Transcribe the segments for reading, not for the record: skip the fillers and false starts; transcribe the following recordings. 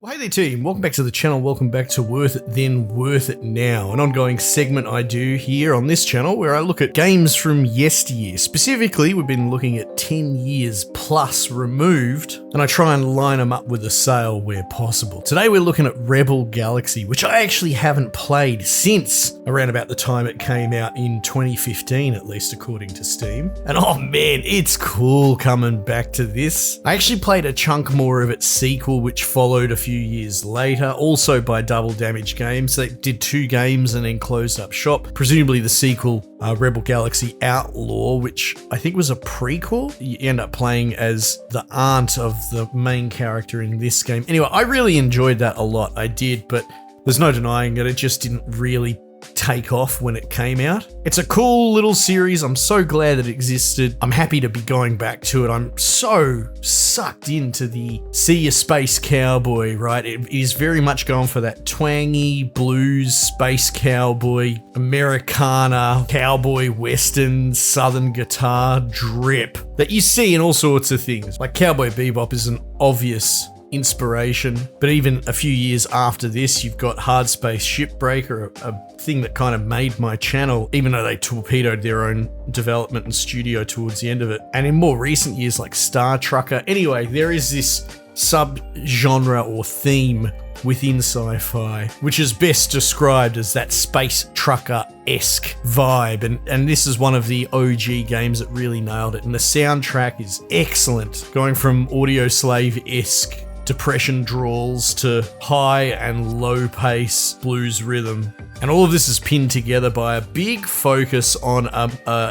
Well, hey there team, welcome back to the channel, welcome back to Worth It Then, Worth It Now, an ongoing segment I do here on this channel where I look at games from yesteryear. Specifically, we've been looking at 10 years plus removed, and I try and line them up with a sale where possible. Today we're looking at Rebel Galaxy, which I actually haven't played since around about the time it came out in 2015, at least according to Steam. And oh man, it's cool coming back to this. I actually played a chunk more of its sequel, which followed a few years later, also by Double Damage Games. They did 2 games and then closed up shop. Presumably the sequel, Rebel Galaxy Outlaw, which I think was a prequel. You end up playing as the aunt of the main character in this game. Anyway, I really enjoyed that a lot. I did, but there's no denying that it just didn't really take off when it came out. It's a cool little series. I'm so glad that it existed. I'm happy to be going back to it. I'm so sucked into the see ya space cowboy, right? It is very much going for that twangy blues space cowboy, Americana, cowboy western, southern guitar drip that you see in all sorts of things. Like Cowboy Bebop is an obvious inspiration, but even a few years after this, you've got Hard Space Shipbreaker, a thing that kind of made my channel, even though they torpedoed their own development and studio towards the end of it. And in more recent years, like Star Trucker. Anyway, there is this sub-genre or theme within sci-fi, which is best described as that space trucker-esque vibe. And this is one of the OG games that really nailed it. And the soundtrack is excellent, going from Audio Slave-esque depression drawls to high and low pace blues rhythm. And all of this is pinned together by a big focus on a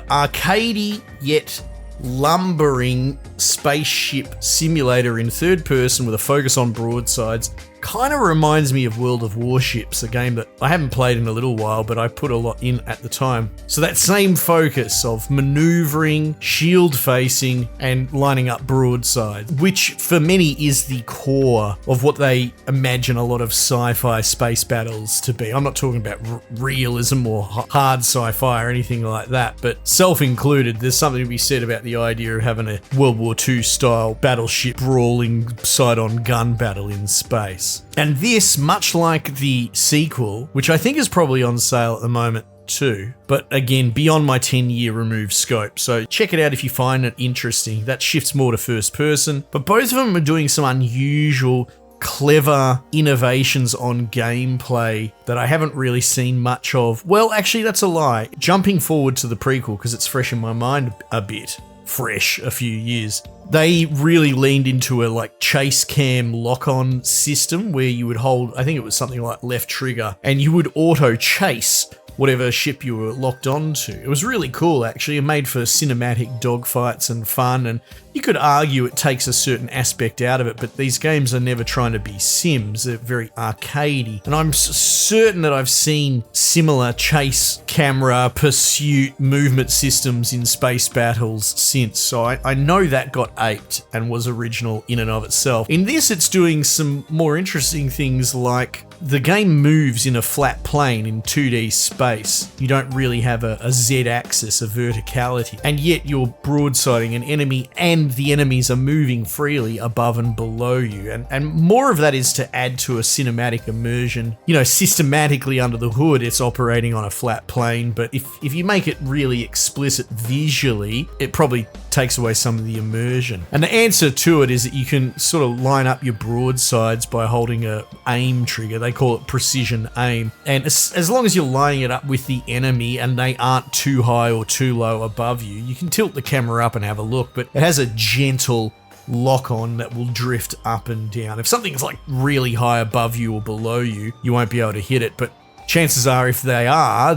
arcadey yet lumbering spaceship simulator in third person with a focus on broadsides. Kind of reminds me of World of Warships, a game that I haven't played in a little while, but I put a lot in at the time. So that same focus of maneuvering, shield facing, and lining up broadsides, which for many is the core of what they imagine a lot of sci-fi space battles to be. I'm not talking about realism or hard sci-fi or anything like that, but self-included, there's something to be said about the idea of having a World War II style battleship brawling side-on gun battle in space. And this, much like the sequel, which I think is probably on sale at the moment too, but again, beyond my 10-year removed scope. So check it out if you find it interesting. That shifts more to first person, but both of them are doing some unusual, clever innovations on gameplay that I haven't really seen much of. Well, actually, that's a lie. Jumping forward to the prequel, because it's fresh in my mind a bit. Fresh a few years. They really leaned into a like chase cam lock-on system where you would hold, I think it was something like left trigger, and you would auto chase whatever ship you were locked onto. It was really cool actually. It made for cinematic dogfights and fun, and you could argue it takes a certain aspect out of it, but these games are never trying to be sims. They're very arcadey. And I'm certain that I've seen similar chase camera pursuit movement systems in space battles since. So I know that got aped and was original in and of itself. In this, it's doing some more interesting things like the game moves in a flat plane in 2D space. You don't really have a Z-axis, a verticality, and yet you're broadsiding an enemy and the enemies are moving freely above and below you. And more of that is to add to a cinematic immersion. You know, systematically under the hood, it's operating on a flat plane, but if you make it really explicit visually, it probably takes away some of the immersion. And the answer to it is that you can sort of line up your broadsides by holding a aim trigger. They call it precision aim. And as long as you're lining it up with the enemy and they aren't too high or too low above you, you can tilt the camera up and have a look, but it has a gentle lock-on that will drift up and down. If something's like really high above you or below you, you won't be able to hit it, but chances are if they are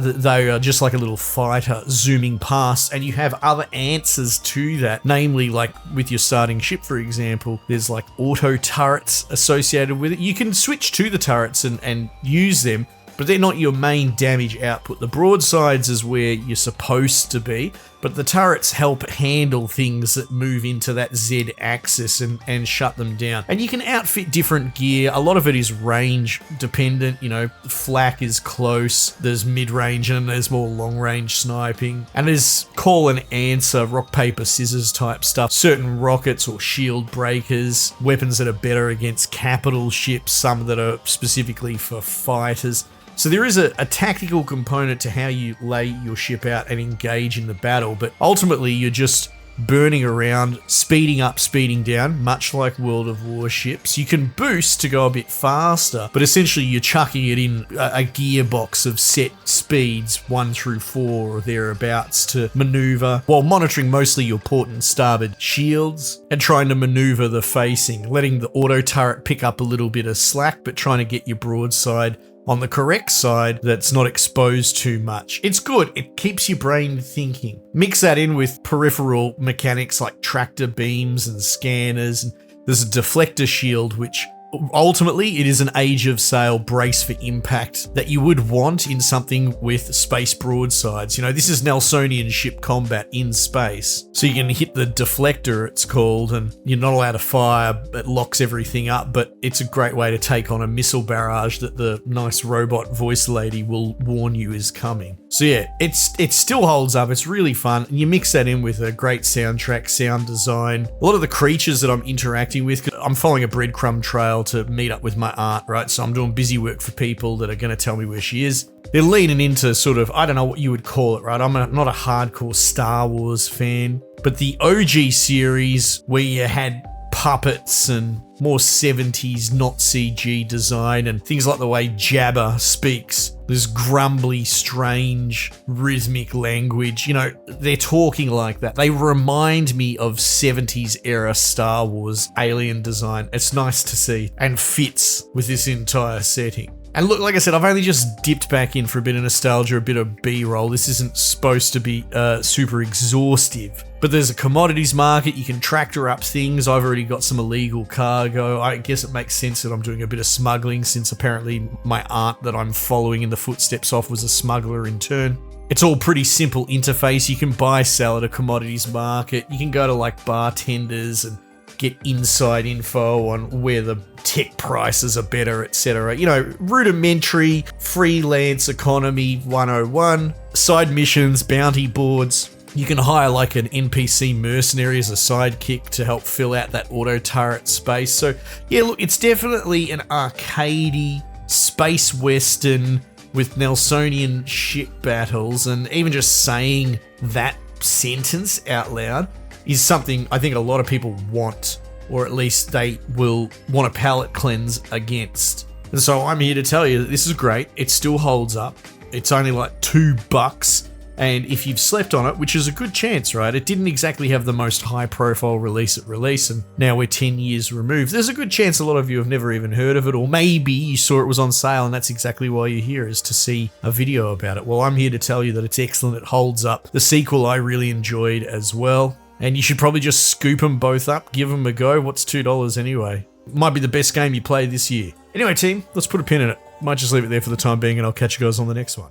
just like a little fighter zooming past, and you have other answers to that, namely like with your starting ship, for example, there's like auto turrets associated with it. You can switch to the turrets and use them, but they're not your main damage output. The broadsides is where you're supposed to be. but the turrets help handle things that move into that Z axis and shut them down. And you can outfit different gear. A lot of it is range dependent, you know, flak is close, there's mid-range and there's more long-range sniping. And there's call and answer, rock, paper, scissors type stuff. Certain rockets or shield breakers, weapons that are better against capital ships, some that are specifically for fighters. So there is a tactical component to how you lay your ship out and engage in the battle, but ultimately you're just burning around, speeding up, speeding down, much like World of Warships. You can boost to go a bit faster, but essentially you're chucking it in a gearbox of set speeds 1 through 4 or thereabouts to maneuver, while monitoring mostly your port and starboard shields and trying to maneuver the facing, letting the auto turret pick up a little bit of slack, but trying to get your broadside on the correct side that's not exposed too much. It's good. It keeps your brain thinking. Mix that in with peripheral mechanics like tractor beams and scanners. And there's a deflector shield, which ultimately it is an age of sail brace for impact that you would want in something with space broadsides. You know, this is Nelsonian ship combat in space. So you can hit the deflector, it's called, and you're not allowed to fire. It locks everything up, but it's a great way to take on a missile barrage that the nice robot voice lady will warn you is coming. So yeah, it still holds up. It's really fun. And you mix that in with a great soundtrack, sound design. A lot of the creatures that I'm interacting with, I'm following a breadcrumb trail to meet up with my aunt, right? So I'm doing busy work for people that are going to tell me where she is. They're leaning into sort of, I don't know what you would call it, right? I'm not a hardcore Star Wars fan, but the OG series where you had puppets and more 70s, not CG design, and things like the way Jabba speaks, this grumbly, strange, rhythmic language. You know, they're talking like that. They remind me of 70s era Star Wars alien design. It's nice to see and fits with this entire setting. And look, like I said, I've only just dipped back in for a bit of nostalgia, a bit of B-roll. This isn't supposed to be super exhaustive. But there's a commodities market, you can tractor up things. I've already got some illegal cargo. I guess it makes sense that I'm doing a bit of smuggling, since apparently my aunt that I'm following in the footsteps of was a smuggler in turn. It's all pretty simple interface. You can buy, sell at a commodities market. You can go to like bartenders and get inside info on where the tech prices are better, etc. You know, rudimentary freelance economy 101, side missions, bounty boards. You can hire like an NPC mercenary as a sidekick to help fill out that auto turret space. So yeah, look, it's definitely an arcadey space western with Nelsonian ship battles, and even just saying that sentence out loud is something I think a lot of people want, or at least they will want a palate cleanse against. And so I'm here to tell you that this is great. It still holds up. It's only like $2. And if you've slept on it, which is a good chance, right? It didn't exactly have the most high-profile release at release, and now we're 10 years removed. There's a good chance a lot of you have never even heard of it, or maybe you saw it was on sale, and that's exactly why you're here, is to see a video about it. Well, I'm here to tell you that it's excellent. It holds up. The sequel I really enjoyed as well, and you should probably just scoop them both up, give them a go. What's $2 anyway? Might be the best game you play this year. Anyway, team, let's put a pin in it. Might just leave it there for the time being, and I'll catch you guys on the next one.